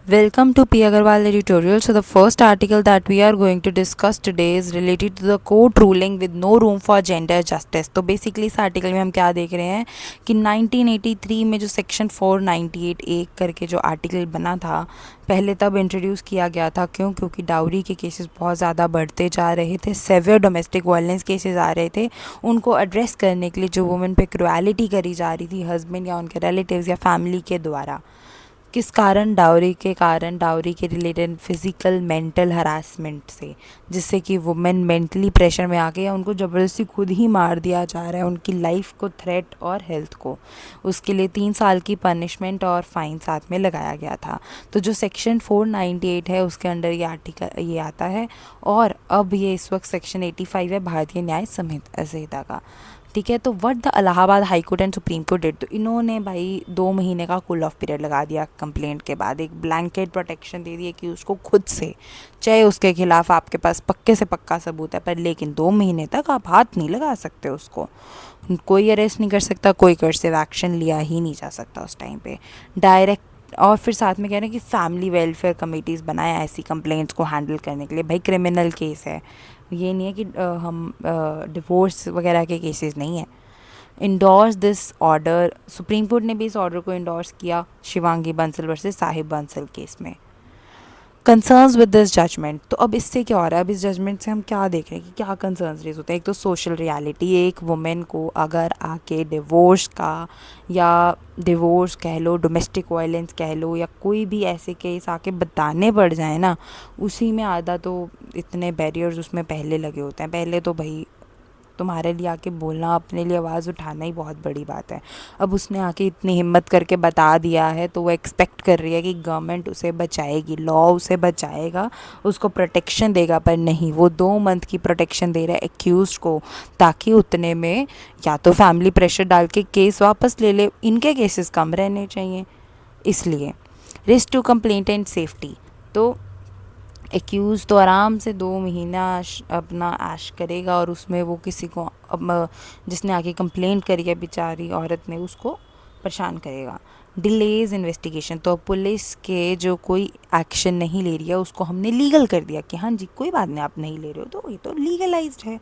Welcome to P. Agarwal editorial. So, the first article that we are going to discuss today is related to the court ruling with no room for gender justice. तो basically इस article में हम क्या देख रहे हैं कि 1983 में जो सेक्शन 498 एक करके जो आर्टिकल बना था, पहले तब इंट्रोड्यूस किया गया था। क्योंकि डाउरी के केसेस बहुत ज़्यादा बढ़ते जा रहे थे, सेवियर डोमेस्टिक वायलेंस केसेस आ रहे थे। उनको एड्रेस करने के लिए जो वुमेन पे क्रुएलिटी करी जा रही थी हस्बैंड या उनके रिलेटिव्स या फैमिली के द्वारा, किस कारण, डाउरी के रिलेटेड फिज़िकल मेंटल हरासमेंट से, जिससे कि वुमेन मेंटली प्रेशर में आके या उनको ज़बरदस्ती खुद ही मार दिया जा रहा है, उनकी लाइफ को थ्रेट और हेल्थ को। उसके लिए 3 साल की पनिशमेंट और फाइन साथ में लगाया गया था। तो जो सेक्शन 498 है उसके अंडर ये आर्टिकल ये आता है, और अब ये इस वक्त सेक्शन 85 है भारतीय न्याय संहिता का। ठीक है, तो what the Allahabad high court and supreme court did, तो इन्होंने भाई 2 महीने का कूल ऑफ पीरियड लगा दिया कंप्लेंट के बाद, एक ब्लैंकेट प्रोटेक्शन दे दिया कि उसको खुद से, चाहे उसके खिलाफ आपके पास पक्के से पक्का सबूत है, पर लेकिन 2 महीने तक आप हाथ नहीं लगा सकते उसको, कोई अरेस्ट नहीं कर सकता, कोई कर्सिव एक्शन लिया ही नहीं जा सकता उस टाइम पे डायरेक्ट। और फिर साथ में कह रहे हैं कि फैमिली वेलफेयर कमेटीज़ बनाए ऐसी कंप्लेंट्स को हैंडल करने के लिए। भाई क्रिमिनल केस है, ये नहीं है कि हम डिवोर्स वगैरह के केसेस नहीं है। Endorse this order, supreme court ने भी इस ऑर्डर को इंडोर्स किया शिवांगी बंसल वर्सेस साहिब बंसल केस में। कंसर्न्स विद दिस जजमेंट, तो अब इससे क्या हो रहा है, अब इस जजमेंट से हम क्या देख रहे हैं कि क्या कंसर्न्स रेज होते हैं। एक तो सोशल रियलिटी, एक वुमेन को अगर आके डिवोर्स का, या डिवोर्स कह लो, डोमेस्टिक वायलेंस कह लो, या कोई भी ऐसे केस आके बताने पड़ जाए ना, उसी में आधा तो इतने बैरियर्स उसमें पहले लगे होते हैं। पहले तो भाई तुम्हारे लिए आके बोलना, अपने लिए आवाज़ उठाना ही बहुत बड़ी बात है। अब उसने आके इतनी हिम्मत करके बता दिया है, तो वो एक्सपेक्ट कर रही है कि गवर्नमेंट उसे बचाएगी, लॉ उसे बचाएगा, उसको प्रोटेक्शन देगा। पर नहीं, वो 2 मंथ की प्रोटेक्शन दे रहा है एक्यूज को, ताकि उतने में या तो फैमिली प्रेशर डाल के केस वापस ले ले, इनके केसेस कम रहने चाहिए। इसलिए risk to complaint and safety, तो एक्यूज़ तो आराम से 2 महीना अपना ऐश करेगा, और उसमें वो किसी को जिसने आके कंप्लेंट करी है बेचारी औरत ने, उसको परेशान करेगा। डिलेज इन्वेस्टिगेशन, तो पुलिस के जो कोई एक्शन नहीं ले रही है उसको हमने लीगल कर दिया कि हाँ जी कोई बात नहीं, आप नहीं ले रहे हो तो ये तो लीगलाइज्ड है।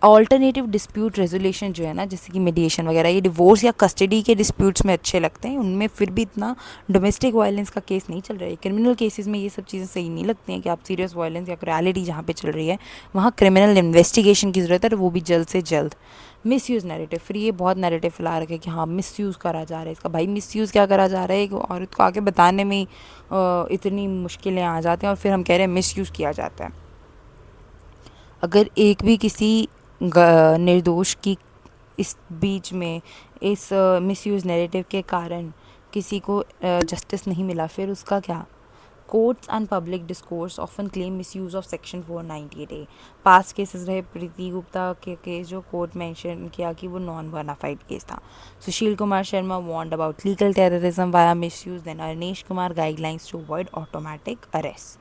ऑल्टरनेटिव डिस्प्यूट रेजोल्यूशन जो है ना, जैसे कि मीडिएशन वगैरह, ये डिवोर्स या कस्टडी के डिस्प्यूट्स में अच्छे लगते हैं, उनमें फिर भी इतना डोमेस्टिक वायलेंस का केस नहीं चल रहा है। क्रिमिनल केसेस में ये सब चीज़ें सही नहीं लगती हैं कि आप सीरियस वायलेंस या क्रुएलिटी जहाँ पे चल रही है वहाँ क्रिमिनल इन्वेस्टिगेशन की ज़रूरत है, वो भी जल्द से जल्द। मिसयूज़ नैरेटिव, फिर ये बहुत नैरेटिव फैला रखे कि हाँ मिसयूज़ करा जा रहा है इसका। भाई मिसयूज़ क्या करा जा रहा है, एक औरत को आगे बताने में इतनी मुश्किलें आ जाती हैं, और फिर हम कह रहे हैं मिसयूज़ किया जाता है। अगर एक भी किसी निर्दोष की इस बीच में, इस मिसयूज नैरेटिव के कारण किसी को जस्टिस नहीं मिला, फिर उसका क्या। Courts and public discourse often claim misuse of section 498A। Past cases रहे प्रीति गुप्ता के केस, जो कोर्ट मेंशन किया कि वो नॉन बोनाफाइड केस था। Sushil Kumar Sharma warned about legal terrorism via misuse, then Anish Kumar guidelines to avoid automatic arrest.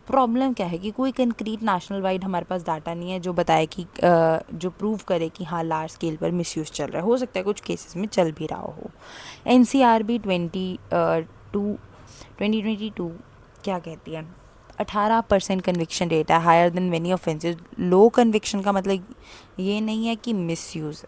Problem क्या है कि कोई कंक्रीट नेशनल वाइड हमारे पास डाटा नहीं है जो बताए कि जो प्रूव करे कि हाँ लार्ज स्केल पर मिसयूज़ चल रहा है। हो सकता है कुछ केसेस में चल भी रहा हो। NCRB 2022 क्या कहती है, 18% कन्विक्शन रेट है, higher than many offences. Low conviction का मतलब ये नहीं है कि misuse,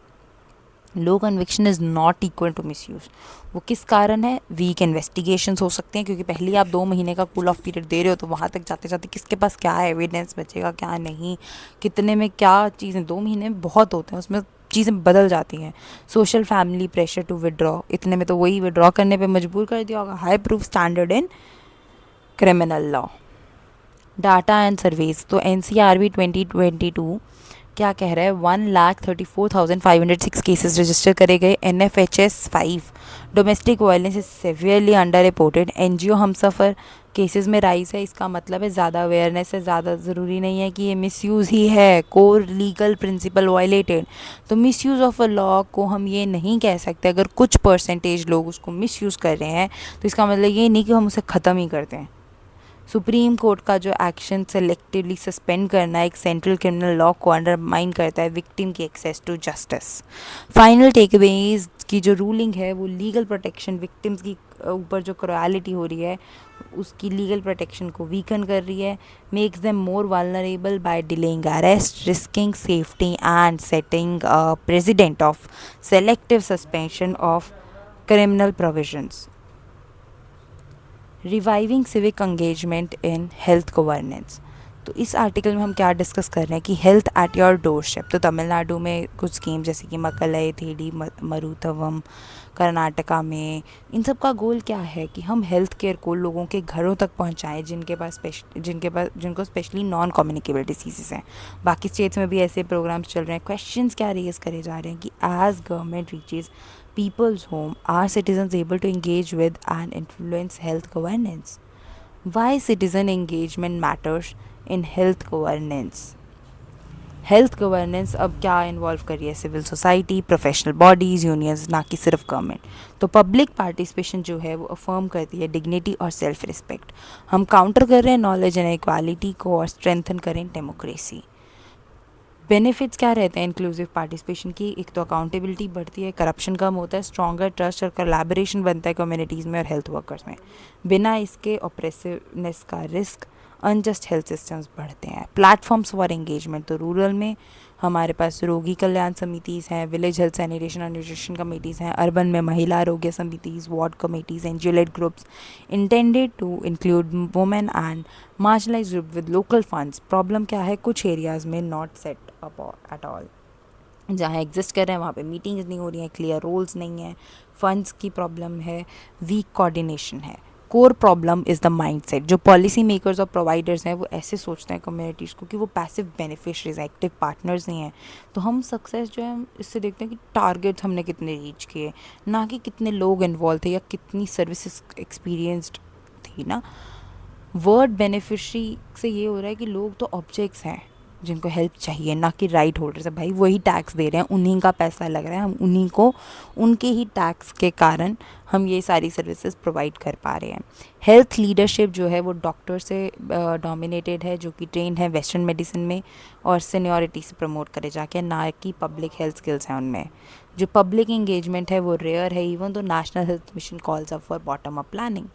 low conviction is not equal to misuse. वो किस कारण है, वीक इन्वेस्टिगेशंस हो सकते हैं, क्योंकि पहले आप 2 महीने का कूल ऑफ पीरियड दे रहे हो, तो वहाँ तक जाते जाते किसके पास क्या है एविडेंस बचेगा क्या नहीं, कितने में क्या चीज़ें, 2 महीने में बहुत होते हैं, उसमें चीज़ें बदल जाती हैं। Social family pressure to withdraw, इतने में तो वही विड्रॉ करने पे मजबूर कर दिया होगा। High proof standard in criminal law. Data and surveys, तो NCRB 2022 क्या कह रहा है, 1,34,506 केसेस रजिस्टर करे गए। NFHS 5 domestic violence is severely under reported. NGO Humsafar cases में राइज है, इसका मतलब है ज़्यादा अवेयरनेस है, ज़्यादा ज़रूरी नहीं है कि ये मिसयूज़ ही है, कोर लीगल प्रिंसिपल वायलेटेड। तो मिसयूज़ ऑफ अ लॉ को हम ये नहीं कह सकते, अगर कुछ परसेंटेज लोग उसको मिसयूज़ कर रहे हैं तो इसका मतलब ये नहीं कि हम उसे ख़त्म ही करते हैं। सुप्रीम कोर्ट का जो एक्शन सेलेक्टिवली सस्पेंड करना एक सेंट्रल क्रिमिनल लॉ को अंडरमाइन करता है विक्टिम की access to justice. Final takeaways की जो रूलिंग है वो लीगल प्रोटेक्शन विक्टिम्स की ऊपर जो क्रुएलिटी हो रही है उसकी लीगल प्रोटेक्शन को वीकन कर रही है, makes them more vulnerable by delaying arrest, risking safety and setting a precedent of selective suspension of criminal provisions. Reviving civic engagement in health governance. तो इस आर्टिकल में हम क्या डिस्कस कर रहे हैं कि हेल्थ एट योर डोरस्टेप। तो तमिलनाडु में कुछ स्कीम जैसे कि मकलई थेडी मरुथवम, कर्नाटका में, इन सब का गोल क्या है कि हम हेल्थ केयर को लोगों के घरों तक पहुंचाएं जिनको स्पेशली नॉन कम्युनिकेबल डिसीजेस हैं। बाकी स्टेट्स में भी ऐसे प्रोग्राम्स चल रहे हैं। क्वेश्चंस क्या रेज करे जा रहे हैं कि as government reaches people's home, are citizens able to engage with and influence health governance? Why citizen engagement matters in health governance? Health governance अब क्या इन्वॉल्व कर रही है? Civil society, professional bodies, unions, ना कि सिर्फ गवर्नमेंट। तो public participation जो है वो अफर्म करती है डिग्निटी और सेल्फ रिस्पेक्ट। हम काउंटर कर रहे हैं नॉलेज एंड इक्वालिटी को और स्ट्रेंथन करें डेमोक्रेसी। बेनिफिट्स क्या रहते हैं इंक्लूसिव पार्टिसिपेशन की? एक तो अकाउंटेबिलिटी बढ़ती है, करप्शन कम होता है, स्ट्रॉन्गर ट्रस्ट और कोलैबोरेशन बनता है कम्युनिटीज़ में और हेल्थ वर्कर्स में। बिना इसके ऑपरेसिवनेस का रिस्क, अनजस्ट हेल्थ सिस्टम्स बढ़ते हैं। प्लेटफॉर्म्स फॉर एंगेजमेंट, तो रूरल में हमारे पास रोगी कल्याण समितिज़ हैं, विलेज हेल्थ सैनिटेशन और न्यूट्रिशन कमेटीज़ हैं, अर्बन में Mahila Arogya samitis, ward committees, NGO led groups intended to include women and marginalize group with local funds. Problem क्या है? कुछ एरियाज़ में not set up at all. जहाँ एग्जिस्ट कर रहे हैं वहाँ पे मीटिंग्स नहीं हो रही हैं, क्लियर रोल्स नहीं है, फंड्स की प्रॉब्लम है, वीक कोऑर्डिनेशन है। Core problem is the mindset. जो पॉलिसी मेकर्स और प्रोवाइडर्स हैं वो ऐसे सोचते हैं कम्युनिटीज़ को कि वो पैसिव बेनिफिशरीज, एक्टिव पार्टनर्स नहीं हैं। तो हम सक्सेस जो है हम इससे देखते हैं कि टारगेट्स हमने कितने रीच किए, ना कि कितने लोग इन्वॉल्व थे या कितनी सर्विसेज एक्सपीरियंस्ड थी ना। वर्ड बेनिफिशरी से ये हो रहा है कि लोग तो ऑब्जेक्ट्स हैं जिनको हेल्प चाहिए, ना कि राइट होल्डर्स है। भाई वही टैक्स दे रहे हैं, उन्हीं का पैसा लग रहा है, हम उन्हीं को उनके ही टैक्स के कारण हम ये सारी सर्विसेज प्रोवाइड कर पा रहे हैं। हेल्थ लीडरशिप जो है वो डॉक्टर से डोमिनेटेड है, जो कि ट्रेंड है वेस्टर्न मेडिसिन में और सीनियरिटी से प्रमोट करे जाके, ना कि पब्लिक हेल्थ स्किल्स हैं उनमें। जो पब्लिक इंगेजमेंट है वो रेयर है, इवन तो national health mission calls up for bottom up planning.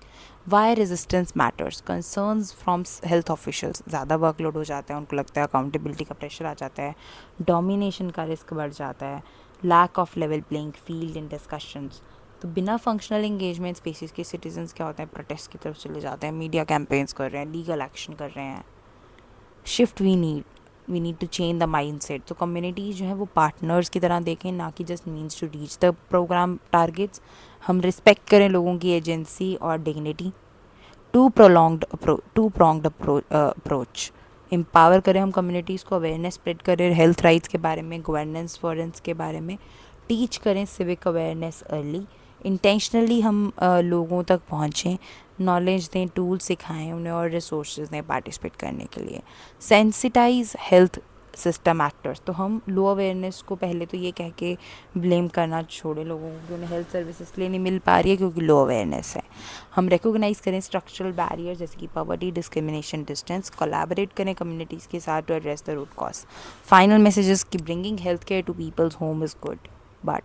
Why resistance matters? Concerns from health officials, ज़्यादा वर्कलोड हो जाता है, उनको लगता है अकाउंटेबिलिटी का प्रेशर आ जाता है, डोमिनेशन का रिस्क बढ़ जाता है, lack of level playing field in discussions. तो बिना फंक्शनल एंगेजमेंट स्पेसिस के सिटीजन्स क्या होते हैं? प्रोटेस्ट की तरफ चले जाते हैं, मीडिया कैंपेन्स कर रहे हैं, लीगल एक्शन कर रहे हैं। Shift we need to change the mind set. तो कम्युनिटीज़ जो है वो पार्टनर्स की तरह देखें, ना कि just means to reach the programme targets. हम रिस्पेक्ट करें लोगों की एजेंसी और dignity. Two pronged approach, empower करें हम कम्युनिटीज़ को, अवेयरनेस स्प्रेड करें हेल्थ राइट्स के बारे में, गवर्नेंस फॉरेंस के बारे में, टीच करें सिविक अवेयरनेस अर्ली। इंटेंशनली हम लोगों तक पहुँचें, नॉलेज दें, टूल सिखाएं उन्हें और रिसोर्सेज दें पार्टिसिपेट करने के लिए। सेंसिटाइज हेल्थ सिस्टम एक्टर्स, तो हम लो अवेयरनेस को पहले तो ये कह के ब्लेम करना छोड़े लोगों को कि उन्हें हेल्थ सर्विसेज के लिए नहीं मिल पा रही है क्योंकि लो अवेयरनेस है। हम रिकोगनाइज़ करें स्ट्रक्चरल बैरियर जैसे कि पॉवर्टी, डिस्क्रिमिनेशन, डिस्टेंस, कोलैबोरेट करें कम्युनिटीज़ के साथ to address the root cause. Final messages कि bringing health care to peoples home is good, but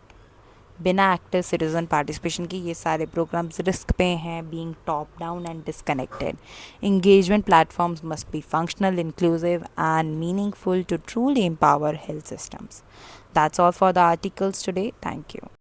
बिना एक्टिव सिटीजन पार्टिसिपेशन के ये सारे प्रोग्राम्स रिस्क पे हैं being top down and disconnected. Engagement platforms must be functional, inclusive and meaningful to truly empower health systems. That's all for the articles today. Thank you.